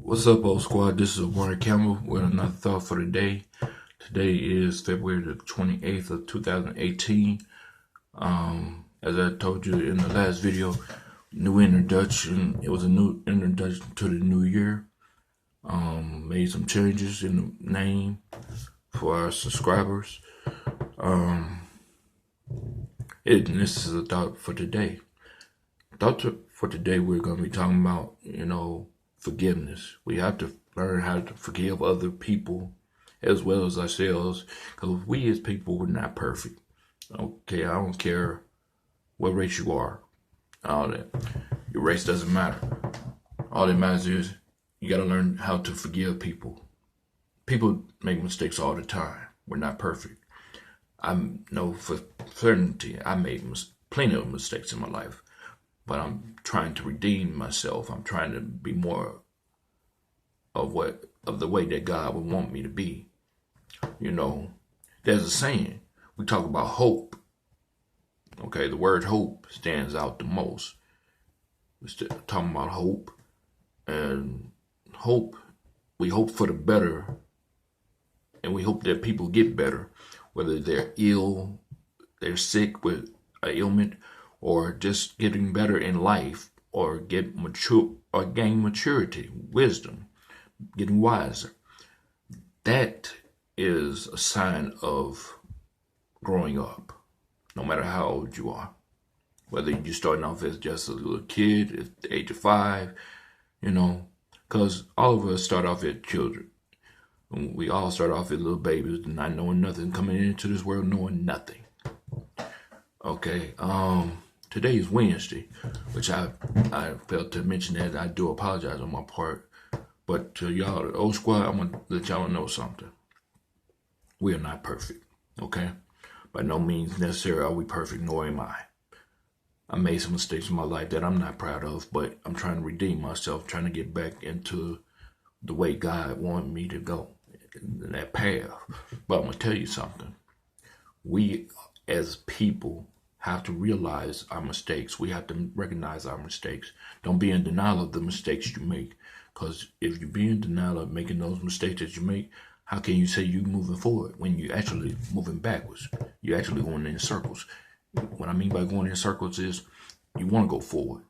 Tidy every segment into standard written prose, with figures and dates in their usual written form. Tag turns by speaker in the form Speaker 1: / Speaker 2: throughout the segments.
Speaker 1: What's up, old squad? This is Warren Campbell with another thought for the day. Today is February the 28th of 2018. As I told you in the last video, new introduction. It was a new introduction to the new year. Made some changes in the name for our subscribers. This is a thought for today. For today, we're going to be talking about, forgiveness. We have to learn how to forgive other people as well as ourselves, because we as people, we're not perfect. Okay, I don't care what race you are, all that. Your race doesn't matter. All that matters is you got to learn how to forgive people. People make mistakes all the time. We're not perfect. I know for certainty I made plenty of mistakes in my life, but I'm trying to redeem myself. I'm trying to be more of the way that God would want me to be. There's a saying. We talk about hope. Okay, the word hope stands out the most. We're talking about hope, and hope. We hope for the better, and we hope that people get better, whether they're ill, they're sick with an ailment, or just getting better in life, or get mature, or gain maturity, wisdom, getting wiser. That is a sign of growing up, no matter how old you are. Whether you're starting off as just a little kid at the age of 5, because all of us start off as children. We all start off as little babies, not knowing nothing, coming into this world knowing nothing. Okay, today is Wednesday, which I failed to mention that. I do apologize on my part. But to y'all, the old squad, I'm going to let y'all know something. We are not perfect, okay? By no means necessarily are we perfect, nor am I. I made some mistakes in my life that I'm not proud of, but I'm trying to redeem myself, trying to get back into the way God wanted me to go, in that path. But I'm going to tell you something. We, as people, have to realize our mistakes. We have to recognize our mistakes. Don't be in denial of the mistakes you make. Because if you be in denial of making those mistakes that you make, how can you say you're moving forward when you're actually moving backwards? You're actually going in circles. What I mean by going in circles is you want to go forward.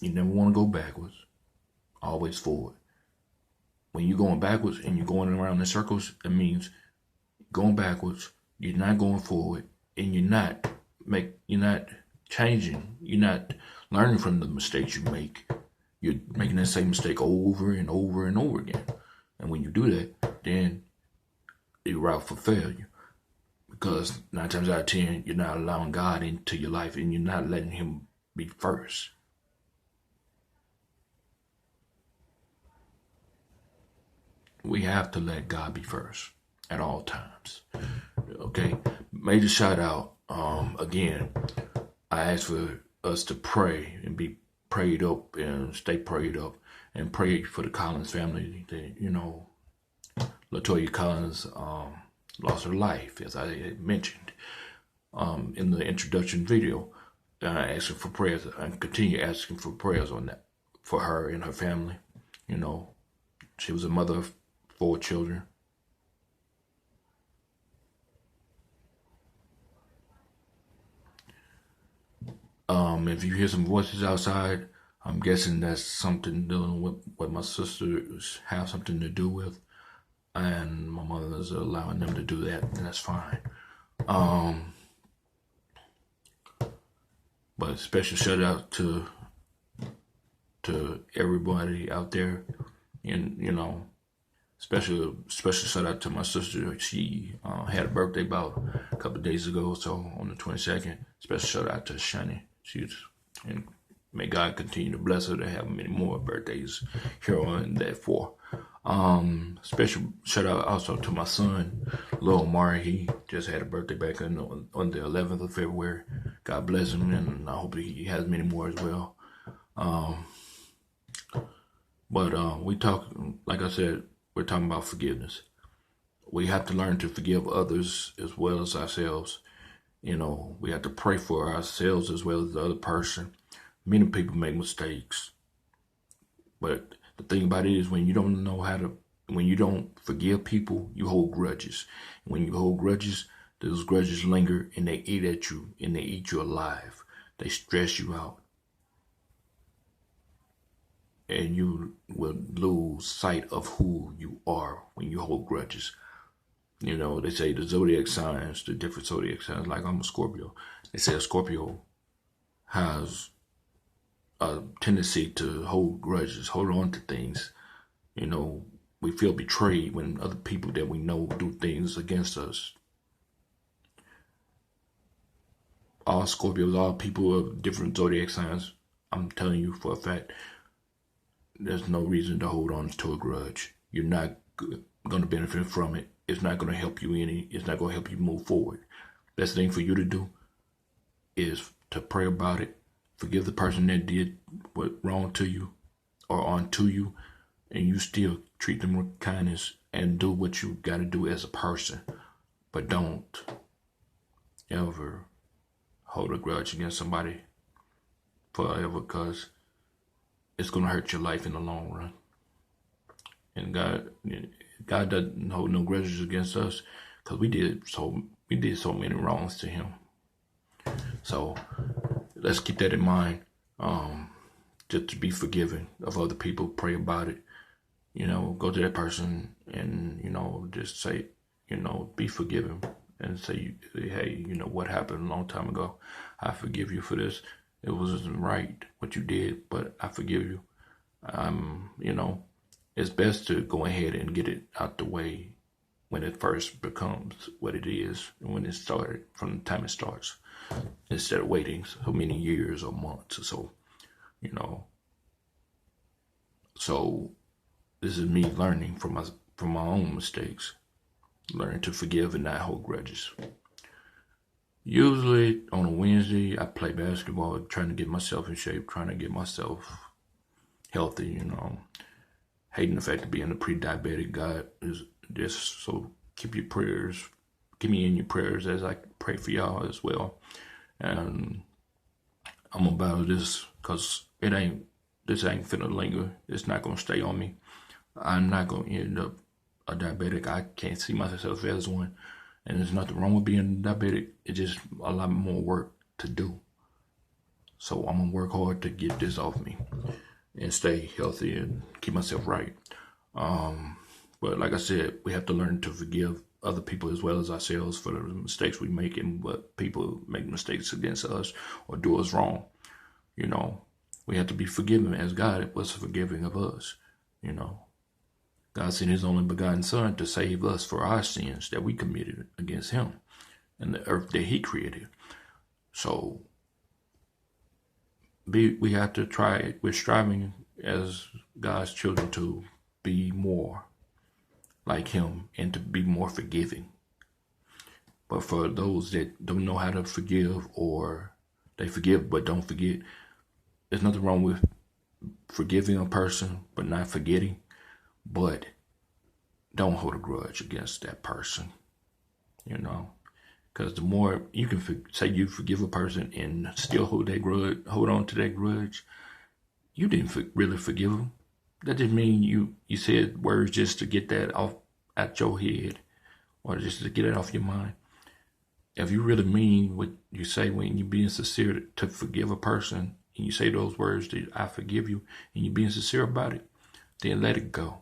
Speaker 1: You never want to go backwards. Always forward. When you're going backwards and you're going around in circles, it means going backwards, you're not going forward, and you're not changing. You're not learning from the mistakes you make. You're making that same mistake over and over and over again. And when you do that, then you're route for failure. Because 9 times out of 10, you're not allowing God into your life, and you're not letting Him be first. We have to let God be first at all times. Okay? Major shout out. Again, I ask for us to pray and be prayed up and stay prayed up, and pray for the Collins family. Latoya Collins lost her life, as I had mentioned in the introduction video. Asking for prayers, and continue asking for prayers on that for her and her family. She was a mother of 4 children. If you hear some voices outside, I'm guessing that's something dealing with what my sisters have something to do with, and my mother's allowing them to do that, and that's fine. But special shout out to everybody out there, and special shout out to my sister. She had a birthday about a couple of days ago, so on the 22nd. Special shout out to Shani. And may God continue to bless her to have many more birthdays here on that 4. Special shout out also to my son, Lil Omari. He just had a birthday back on the 11th of February. God bless him, and I hope he has many more as well. But we talk, like I said, we're talking about forgiveness. We have to learn to forgive others as well as ourselves. We have to pray for ourselves as well as the other person. Many people make mistakes, but The thing about it is when you don't know how to, when you don't forgive people, you hold grudges. When you hold grudges, those grudges linger and they eat at you and they eat you alive. They stress you out. And you will lose sight of who you are when you hold grudges. You know, they say the zodiac signs, the different zodiac signs, like I'm a Scorpio. They say a Scorpio has a tendency to hold grudges, hold on to things. You know, we feel betrayed when other people that we know do things against us. All Scorpios, all people of different zodiac signs, I'm telling you for a fact, there's no reason to hold on to a grudge. You're not going to benefit from it. It's not going to help you any. It's not going to help you move forward. Best thing for you to do is to pray about it, forgive the person that did what wrong to you or onto you, and you still treat them with kindness and do what you got to do as a person. But don't ever hold a grudge against somebody forever, because it's going to hurt your life in the long run. And God doesn't hold no grudges against us, because we did so many wrongs to him. So let's keep that in mind. Just to be forgiving of other people, pray about it. You know, go to that person and, you know, just say, you know, be forgiving and say, hey, you know, what happened a long time ago. I forgive you for this. It wasn't right what you did, but I forgive you. You know, it's best to go ahead and get it out the way when it first becomes what it is, and when it started, from the time it starts, instead of waiting so many years or months or so, you know. So this is me learning from my own mistakes, learning to forgive and not hold grudges. Usually on a Wednesday, I play basketball, trying to get myself in shape, trying to get myself healthy, you know. Hating the fact of being a pre-diabetic. God is just, so keep your prayers, keep me in your prayers as I pray for y'all as well. And I'm about this because this ain't finna linger. It's not gonna stay on me. I'm not gonna end up a diabetic. I can't see myself as one. And there's nothing wrong with being diabetic. It's just a lot more work to do. So I'm gonna work hard to get this off me and stay healthy and keep myself right. But like I said, we have to learn to forgive other people as well as ourselves for the mistakes we make, and what people make mistakes against us or do us wrong. You know, we have to be forgiving as God was forgiving of us. You know, God sent his only begotten son to save us for our sins that we committed against him and the earth that he created. So we have to try it. We're striving as God's children to be more like him and to be more forgiving. But for those that don't know how to forgive, or they forgive but don't forget, there's nothing wrong with forgiving a person but not forgetting. But don't hold a grudge against that person, you know. Because the more you can say you forgive a person and still hold on to that grudge, you didn't really forgive them. That didn't mean you said words just to get that off out your head, or just to get it off your mind. If you really mean what you say when you're being sincere to forgive a person, and you say those words that I forgive you, and you're being sincere about it, then let it go.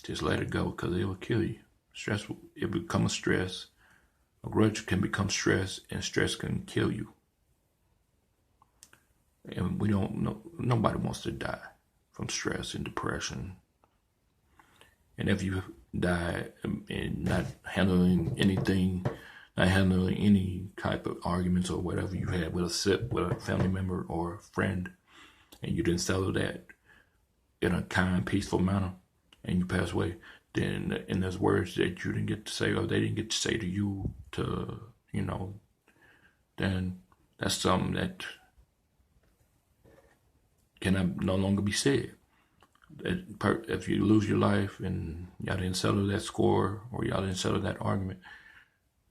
Speaker 1: Just let it go, because it will kill you. Stress, it becomes stress. A grudge can become stress, and stress can kill you. And we don't know, nobody wants to die from stress and depression. And if you die and not handling anything, not handling any type of arguments or whatever you had with a family member or a friend, and you didn't settle that in a kind, peaceful manner, and you pass away, then, and there's words that you didn't get to say, or they didn't get to say to you, to, you know, then that's something that can no longer be said. If you lose your life and y'all didn't settle that score, or y'all didn't settle that argument,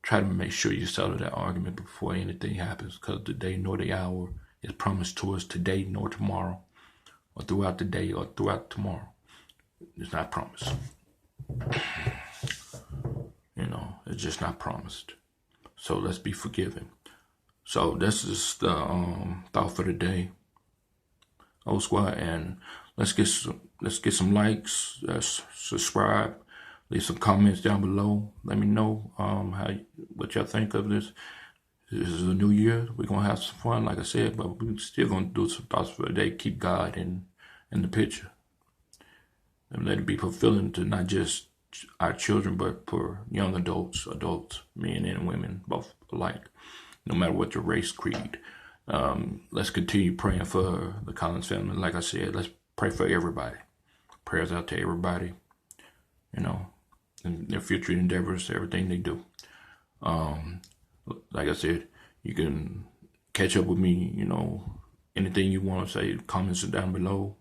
Speaker 1: try to make sure you settle that argument before anything happens, because the day nor the hour is promised to us today nor tomorrow. or throughout the day or throughout tomorrow. It's not promised. You know, it's just not promised. So let's be forgiving. So this is the thought for the day, Old Squad, and let's get some likes, subscribe, leave some comments down below. Let me know what y'all think of this. This is a new year. We're gonna have some fun, like I said, but we're still gonna do some thoughts for the day. Keep God in the picture, and let it be fulfilling to not just our children, but for young adults, men and women, both alike, no matter what your race, creed. Let's continue praying for the Collins family. Like I said, let's pray for everybody. Prayers out to everybody, you know, in their future endeavors, everything they do. Like I said, you can catch up with me, you know, anything you want to say, comments are down below.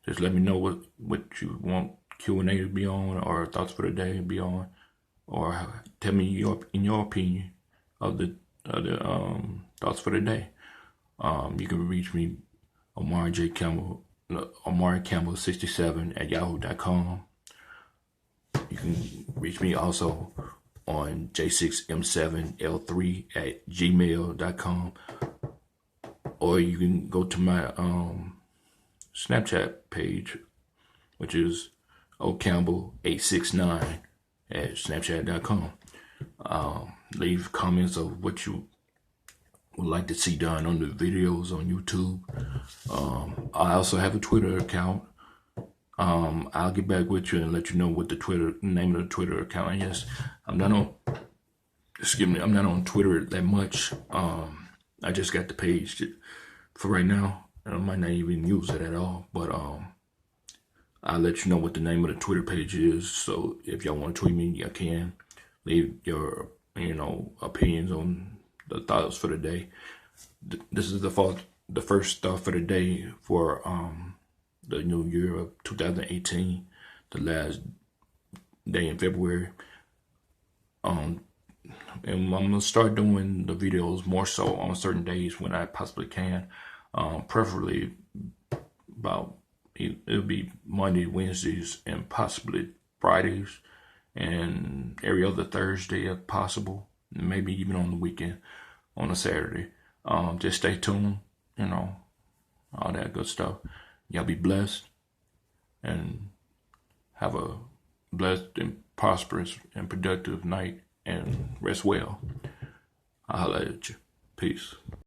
Speaker 1: Just let me know what you want Q&A to be on, or thoughts for the day to be on, or tell me in your opinion of the thoughts for the day. You can reach me, Amari Campbell 67 at yahoo.com. You can reach me also on j6m7l3 at gmail.com, or you can go to my Snapchat page, which is ocampbell869 at snapchat.com. Leave comments of what you would like to see done on the videos on YouTube. I also have a Twitter account. I'll get back with you and let you know what the name of the Twitter account is. Yes, I'm not on Twitter that much. I just got the page for right now. I might not even use it at all, but I'll let you know what the name of the Twitter page is. So if y'all want to tweet me, you can. Leave your, opinions on the thoughts for the day. This is the first thought for the day for the new year of 2018, the last day in February. And I'm gonna start doing the videos more so on certain days when I possibly can. Preferably it'll be Monday, Wednesdays, and possibly Fridays, and every other Thursday if possible, maybe even on the weekend, on a Saturday. Just stay tuned, all that good stuff. Y'all be blessed and have a blessed and prosperous and productive night, and rest well. I'll holler at you. Peace.